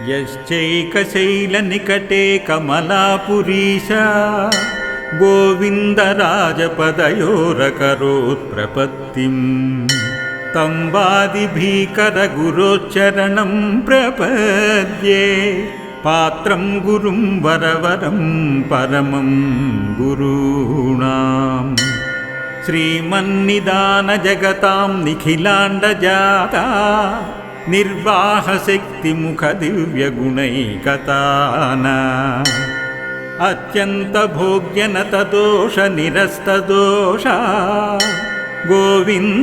यश्चैकशैलनिकटे कमलापुरीशा गोविन्दराजपदयोरकरोत्प्रपत्तिम् तं वादिभीकरगुरोच्चरणं प्रपद्ये पात्रं गुरुं वरवरं परमं गुरूणाम् श्रीमन्निदानजगतां निखिलाण्डजाता निर्वाहशक्तिमुखदिव्यगुणैकताना अत्यन्तभोग्यनतदोषनिरस्तदोषा गोविन्दराजचरणौ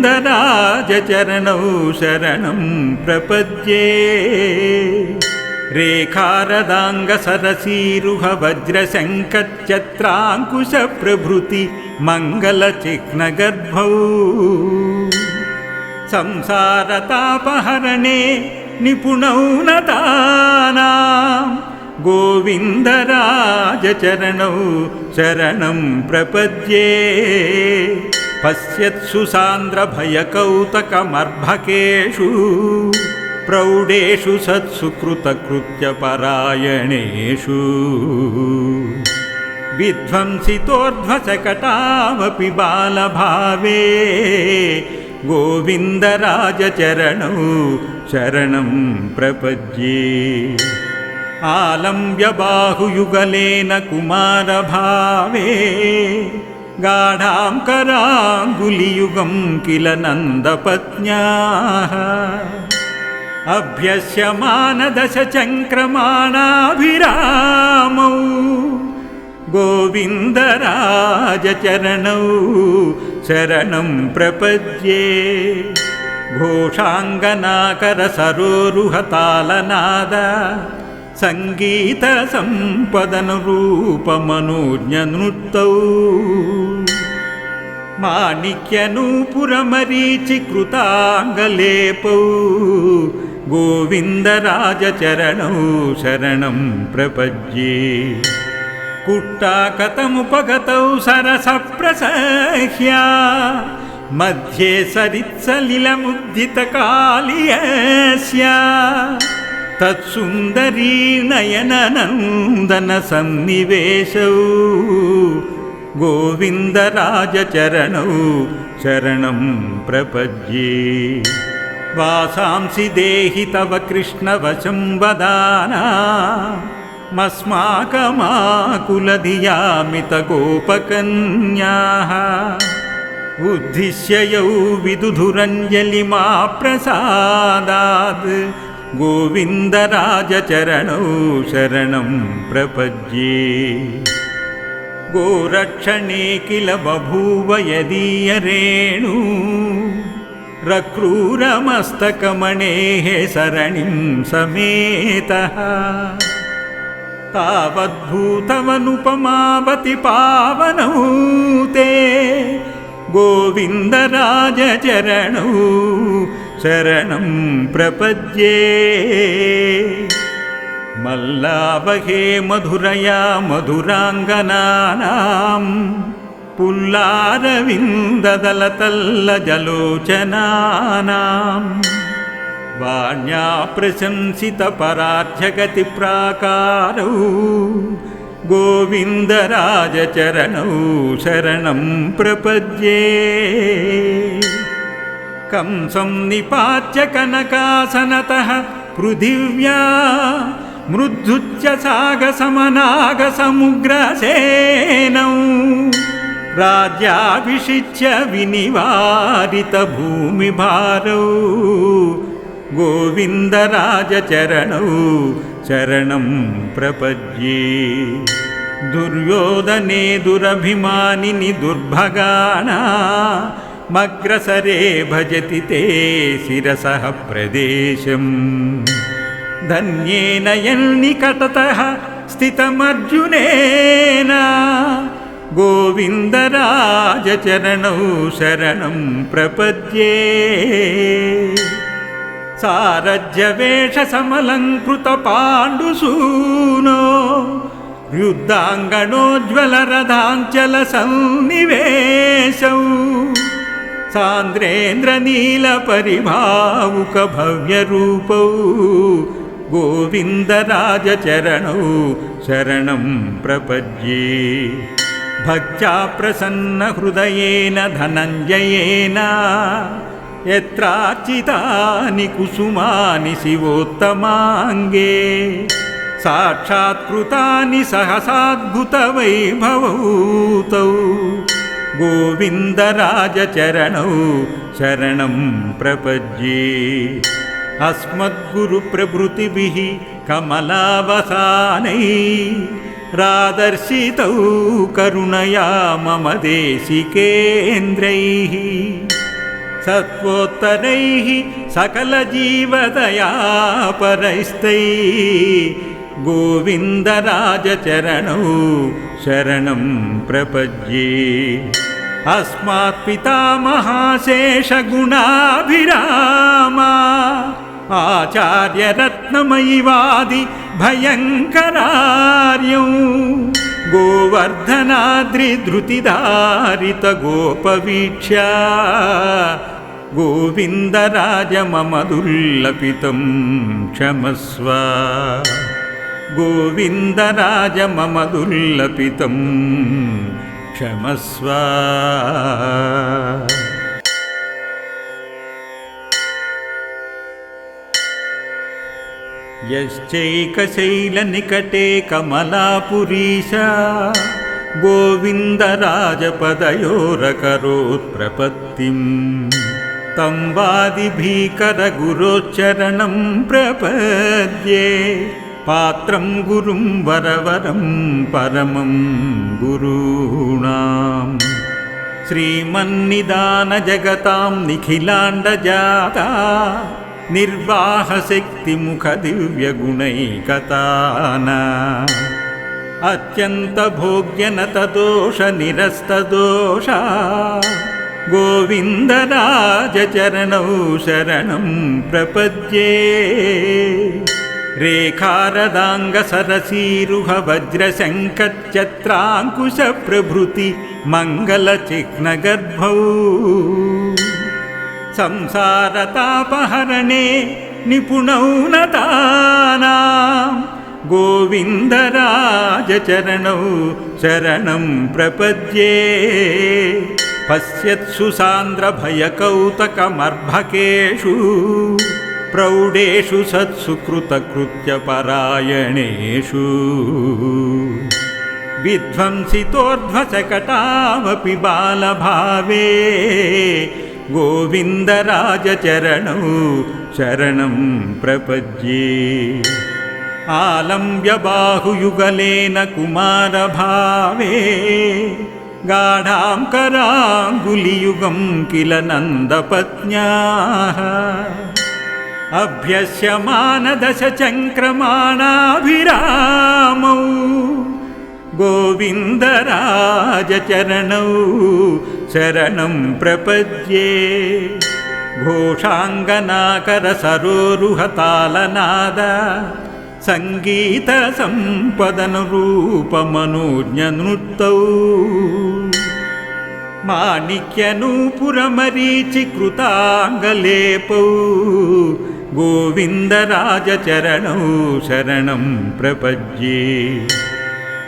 शरणं प्रपद्ये रेखारदाङ्गसरसीरुहवज्रशङ्खच्छत्राङ्कुशप्रभृति मङ्गलचिह्नगर्भौ संसारतापहरणे निपुणौ नतानां गोविन्दराजचरणौ शरणं प्रपद्ये पश्यत्सु सान्द्रभयकौतकमर्भकेषु प्रौढेषु सत्सु कृतकृत्यपरायणेषु विध्वंसितोर्ध्वशकटावपि बालभावे गोविन्दराजचरणौ शरणं प्रपद्ये आलम्ब्यबाहुयुगलेन कुमारभावे गाढां कराङ्गुलियुगं किल नन्दपत्न्याः अभ्यस्यमानदशचङ्क्रमाणाभिरामौ गोविन्दराजचरणौ शरणं प्रपद्ये घोषाङ्गनाकरसरोरुहतालनाद सङ्गीतसम्पदनुरूपमनोज्ञनृत्तौ माणिक्यनूपुरमरीचिकृताङ्गलेपौ गोविन्दराजचरणौ शरणं प्रपद्ये कुट्टाकतमुपगतौ सरसप्रसह्या मध्ये सरित्सलिलमुद्दितकालियस्य तत्सुन्दरी नयननन्दनसन्निवेशौ गोविन्दराजचरणौ शरणं प्रपद्ये वासांसि देहि तव कृष्णवशं वदाना मस्माकमाकुलधियामितगोपकन्याः उद्दिश्य यौ विदुधुरञ्जलिमा प्रसादात् गोविन्दराजचरणौ शरणं प्रपद्ये गोरक्षणे किल बभूव यदीयरेणु रक्रूरमस्तकमणेः सरणिं समेतः तावद्भूतमनुपमावति पावनौ ते गोविन्दराजचरणौ शरणं प्रपद्ये मल्लावहे मधुरया मधुराङ्गनानां पुल्लारविन्ददलतल्लजलोचनानां वाण्या प्रशंसितपरार्ध्यगतिप्राकारौ गोविन्दराजचरणौ शरणं प्रपद्ये कंसं निपात्य कनकासनतः पृथिव्या मृद्धुच्च सागसमनागसमुग्रसेनौ राज्याभिषिच्य विनिवारितभूमिभारौ गोविन्दराजचरणौ शरणं प्रपद्ये दुर्योधने दुरभिमानिनि दुर्भगाना मग्रसरे भजति ते शिरसः प्रदेशम् धन्येन यन्निकटतः स्थितमर्जुनेन गोविन्दराजचरणौ शरणं प्रपद्ये सारज्यवेषसमलङ्कृतपाण्डुसूनो युद्धाङ्गणोज्ज्वलरथाञ्चलसन्निवेशौ सान्द्रेन्द्रनीलपरिभावुकभव्यरूपौ गोविन्दराजचरणौ शरणं प्रपद्ये भक्त्या प्रसन्नहृदयेन धनञ्जयेन यत्रार्चितानि कुसुमानि शिवोत्तमाङ्गे साक्षात्कृतानि सहसाद्भुतवैभवौ तौ गोविन्दराजचरणौ शरणं प्रपद्ये अस्मद्गुरुप्रभृतिभिः कमलावसानैः रादर्शितौ करुणया मम देशिकेन्द्रैः सत्वोत्तरैः सकलजीवदयापरैस्तैः गोविन्दराजचरणौ शरणं प्रपद्ये अस्मात्पितामहाशेषगुणाभिरामा आचार्यरत्नमयिवादि भयङ्करार्यौ गोवर्धनाद्रिधृतिधारितगोपवीक्ष्य गोविन्दराज मम दुर्लपितं क्षमस्व गोविन्दराज मम दुर्लपितं क्षमस्व यश्चैकशैलनिकटे कमलापुरीश गोविन्दराजपदयोरकरोत्प्रपत्तिं तं वादिभीकरगुरोच्चरणं प्रपद्ये पात्रं गुरुं वरवरं परमं गुरूणां श्रीमन्निदानजगतां निखिलाण्डजाता निर्वाहशक्तिमुखदिव्यगुणैकताना अत्यन्तभोग्यनतदोषनिरस्तदोषा गोविन्दराजचरणौ शरणं प्रपद्ये रेखारदाङ्गसरसीरुहवज्रशङ्खच्छत्राङ्कुशप्रभृति मङ्गलचिह्नगर्भौ संसारतापहरणे निपुणौ नतानां गोविन्दराजचरणौ शरणं प्रपद्ये पश्यत्सु सान्द्रभयकौतकमर्भकेषु प्रौढेषु सत्सुकृतकृत्यपरायणेषु विध्वंसितोर्ध्वशकटावपि बालभावे गोविन्दराजचरणौ शरणं प्रपद्ये आलम्ब्यबाहुयुगलेन कुमारभावे गाढां कराङ्गुलियुगं किल नन्दपत्न्याः अभ्यस्यमानदशचङ्क्रमाणाभिरामौ गोविन्दराजचरणौ शरणं प्रपद्ये घोषाङ्गनाकरसरोरुहतालनाद सङ्गीतसम्पदनुरूपमनोज्ञनृत्तौ माणिक्यनूपुरमरीचिकृताङ्गलेपौ गोविन्दराजचरणौ शरणं प्रपद्ये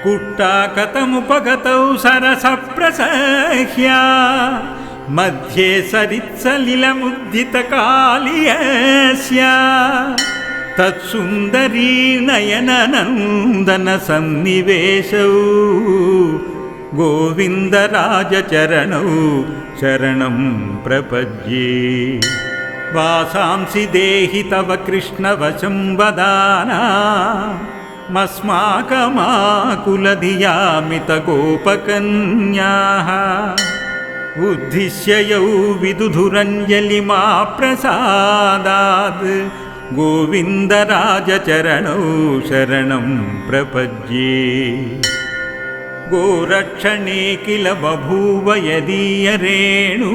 कुट्टाकतमुपगतौ सरसप्रसह्या मध्ये सरित्सलिलमुद्दितकालियस्य तत्सुन्दरी नयननन्दनसन्निवेशौ गोविन्दराजचरणौ शरणं प्रपद्ये वासांसि देहि तव कृष्णवशं वदाना मस्माकमाकुलधियामितगोपकन्याः उद्दिश्य यौ विदुधुरञ्जलिमाप्रसादात् गोविन्दराजचरणौ शरणं प्रपद्ये गोरक्षणे किल बभूव यदीयरेणु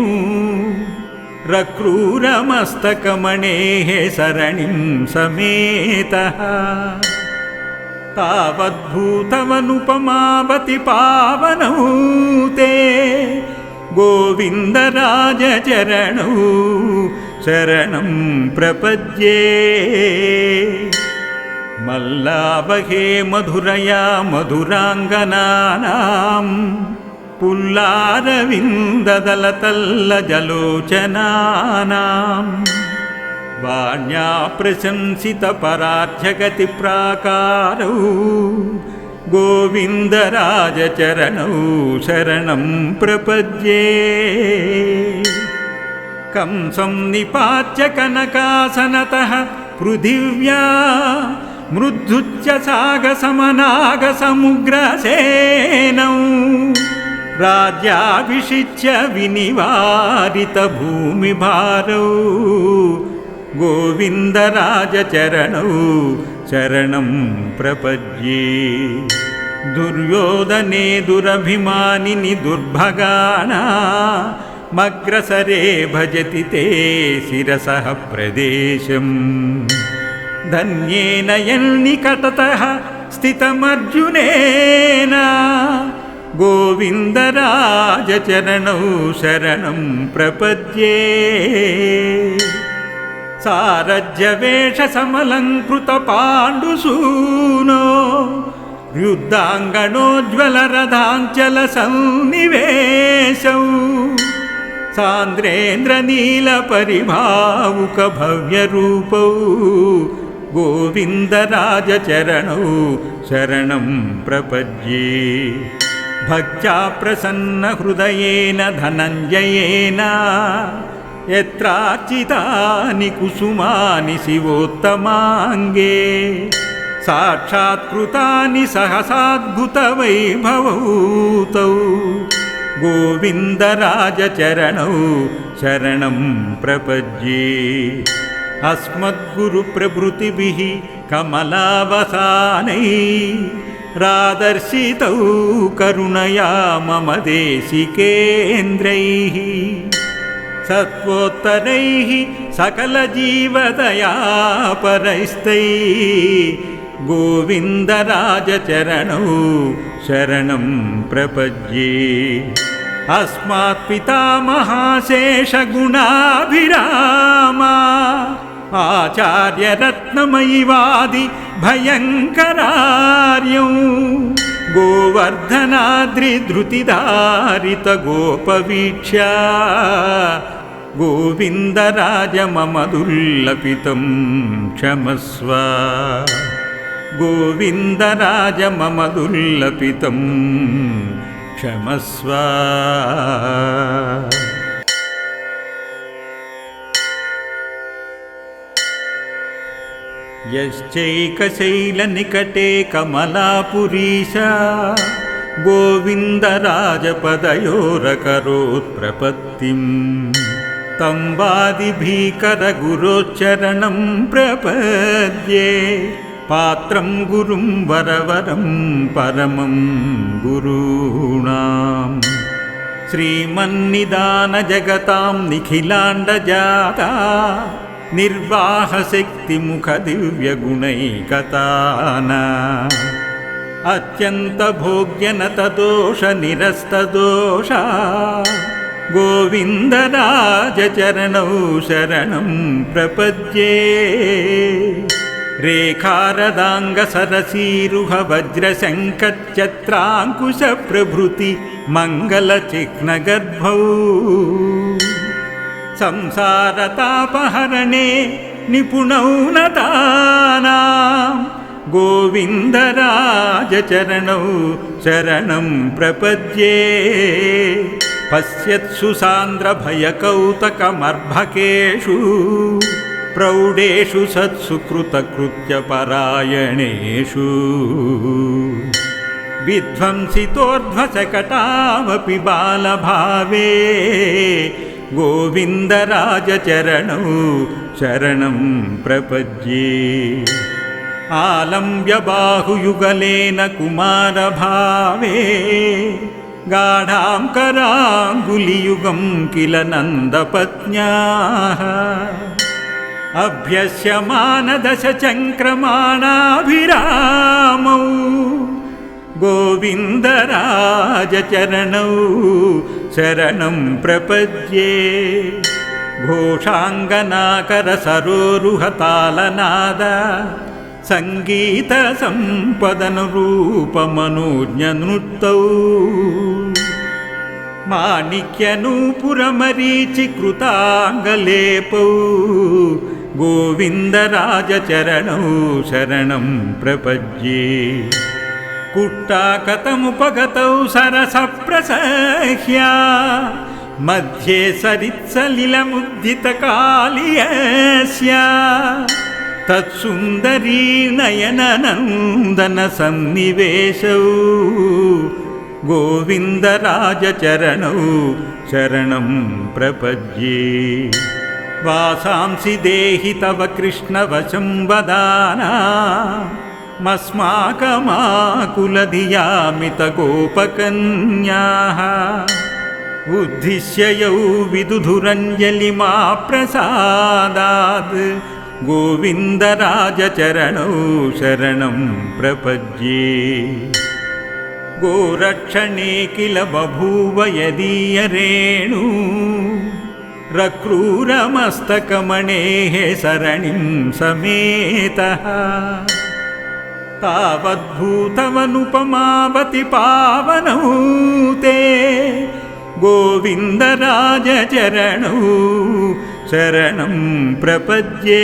रक्रूरमस्तकमणेः सरणिं समेतः तावद्भूतमनुपमावति पावनौ ते गोविन्दराजचरणौ शरणं प्रपद्ये మల్లావహే మధురయా మధురాంగనానాం పుల్లారవిందదలతల్లజలోచనానాం వాణ్యా ప్రశంసిత పరార్ధ్యగతి ప్రాకారౌ గోవిందరాజచరణౌ శరణం ప్రపద్యే. కంసం నిపాత్య కనకాసనతః పృథివ్యా మృద్ధుచ్చ సాగసమనాగసముగ్రసేనౌ రాజ్యాభిషిచ్య వినివారిత భూమిభారౌ గోవిందరాజచరణౌ శరణం ప్రపద్యే. దుర్యోధనే దురభిమానిని దుర్భగానా మగ్రసరే భజతి తే శిరసః ప్రదేశం. ధన్యేన యన్నికటతః స్థితమర్జునేన గోవిందరాజచరణౌ శరణం ప్రపద్యే. సారజ్యవేషసమలంకృత పాండుసూనో యుద్ధాంగణోజ్వలరథాంచల సన్నివేశౌ సాంద్రేంద్రనీలపరిభావుక భవ్యరూపౌ గోవిందరాజచరణౌ శరణం ప్రపద్యే. భక్త్యా ప్రసన్నహృదయేన ధనంజయేన యత్రార్చితాని కుసుమాని శివోత్తమాంగే సాక్షాత్కృతాని సహసాద్భుతవైభవౌతౌ గోవిందరాజచరణౌ శరణం ప్రపద్యే. అస్మద్గురుప్రభృతిభిః కమలావసానై రాదర్శితౌ కరుణయా మమ దేశికేంద్రైః సత్వోత్తరైః సకలజీవదయాపరైస్తైః గోవిందరాజచరణౌ శరణం ప్రపద్యే. అస్మాత్పితామహాశేషగుణాభిరామా ఆచార్యరత్నమయివాది భయంకరార్యం గోవర్ధనాద్రిధృతిధారిత గోపవీక్ష్య గోవిందరాజ మమ దుర్లపితం క్షమస్వ. గోవిందరాజ మమ దుర్లపితం క్షమస్వ. యశ్చైకశైలనికటే కమలాపురీశ గోవిందరాజపదయోరకరోత్ప్రపత్తిం తం వాదిభీకరగురోచ్చరణం ప్రపద్యే. పాత్రం గురుం వరవరం పరమం గురూణాం శ్రీమన్నిదాన జగతాం నిఖిలాండజాతా నిర్వాహశక్తిముఖ దివ్యగుణైకతానా అత్యంత భోగ్యనతదోష నిరస్తదోష గోవిందరాజచరణౌ శరణం ప్రపద్యే. రేఖారదాంగసరసీరుహ వజ్రశంఖఛత్రాంకుశ ప్రభృతి మంగళచిహ్నగర్భౌ సంసారతాపహరణే నిపుణౌ నతానాం గోవిందరాజచరణౌ శరణం ప్రపద్యే. పశ్యత్సు సాంద్రభయకౌతకమర్భకేషు ప్రౌఢేషు సత్సు కృతకృత్యపరాయణేషు విధ్వంసితోర్ధ్వశకటావపి బాలభావే గోవిందరాజచరణౌ శరణం ప్రపద్యే. ఆలంబ్య బాహుయుగలేన కుమారభావే గాఢాం కరాంగులియుగం కిల నందపత్న్యాః అభ్యస్యమానదశచంక్రమాణాభిరామౌ గోవిందరాజచరణౌ శరణం ప్రపద్యే. ఘోషాంగనాకర సరోరుహతాళనాద సంగీత సంపదను రూపమనూజ్ఞనృత్తౌ మాణిక్యనూపురమరీచి కృతాంగలేపౌ గోవిందరాజచరణౌ శరణం ప్రపద్యే కుట్టాకతముపగతౌ సరసప్రసహ్య మధ్యే సరిత్సలిలముద్దితకాళియస్య తత్సుందరీ నయననందన సన్నివేశౌ గోవిందరాజచరణౌ శరణం ప్రపద్యే వాసాంసి దేహి తవ కృష్ణవశం వదానా మస్మాకమాకులధియామిత గోపకన్యాః ఉద్దిశ్య యౌ విదుధురంజలిమా ప్రసాదాద్ గోవిందరాజచరణౌ శరణం ప్రపద్యే గోరక్షణే కిల బభూవ యదీయరేణు రక్రూరమస్తకమణేః సరణిం సమేతః తావద్భూతమనుపమావతి పావనౌ తే గోవిందరాజచరణౌ శరణం ప్రపద్యే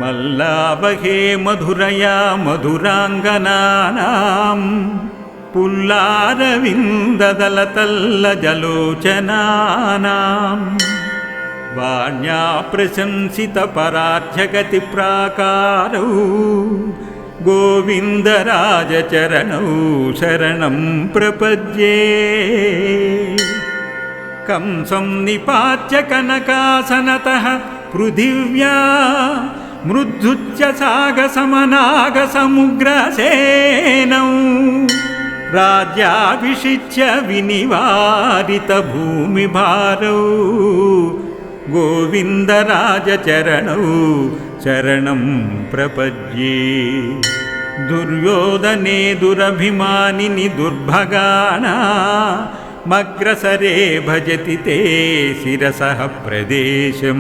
మల్లావహే మధురయా మధురాంగనానాం పుల్లారవిందదలతల్లజలోచనానాం వాణ్యా ప్రశంసిత పరార్ధ్యగతి ప్రాకారౌ గోవిందరాజచరణౌ శరణం ప్రపద్యే కంసం నిపాత్య కనకాసనతః పృథివ్యా మృద్ధుచ్య సాగసమనాగసముగ్రసేనౌ రాజ్యాభిషిచ్య వినివారిత భూమిభారౌ గోవిందరాజచరణౌ శరణం ప్రపద్యే దుర్యోధనే దురభిమానిని దుర్భగానా మగ్రసరే భజతి తే శిరసః ప్రదేశం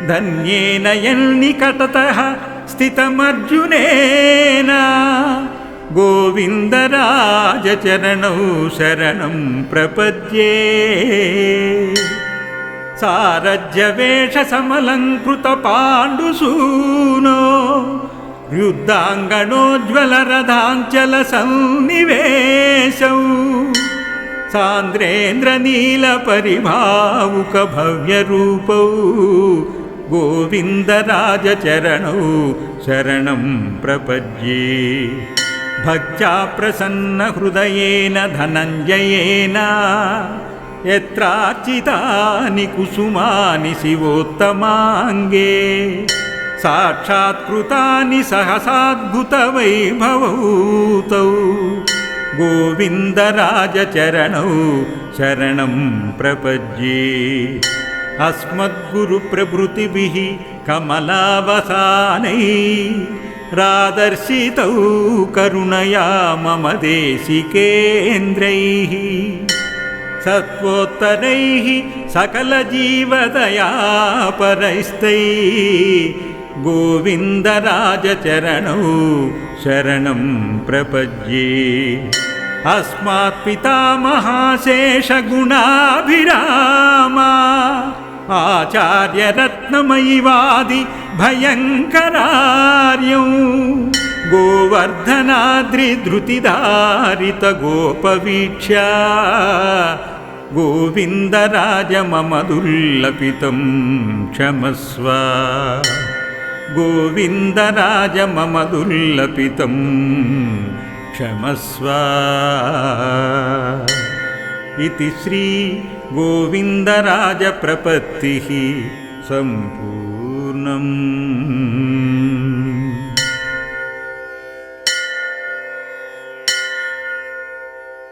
ధన్యేన యన్నికటతః స్థితమర్జునేన గోవిందరాజచరణౌ శరణం ప్రపద్యే సారజ్యవేష సమలంకృత పాండుసూనో యుద్ధాంగణోజ్వలరథాంచల సన్నివేశౌ సాంద్రేంద్రనీల పరిభావుక భవ్యరూపౌ గోవిందరాజచరణౌ శరణం ప్రపద్యే భక్త్యా ప్రసన్న హృదయేన ధనంజయేన యత్రార్చితాని కుసుమాని శివోత్తమాంగే సాక్షాత్కృతాని సహసాద్భుత వైభవౌతౌ గోవిందరాజచరణౌ శరణం ప్రపద్యే అస్మద్గురు ప్రభృతిభిః కమలావసానై రాదర్శితౌ కరుణయా మమ దేశికేంద్రైః సత్వోత్తరైః సకలజీవదయాపరైస్తైః గోవిందరాజచరణౌ శరణం ప్రపద్యే అస్మాత్ పితామహాశేషగుణాభిరామా ఆచార్యరత్నమయివాది భయంకరార్యం గోవర్ధనాద్రిధృతిధారిత గోపవీక్ష్య గోవిందరాజ మమ దుర్లపితం క్షమస్వ గోవిందరాజ మమ దుర్లపితం క్షమస్వ इति श्री गोविंदराज प्रपत्तिः संपूर्णम्।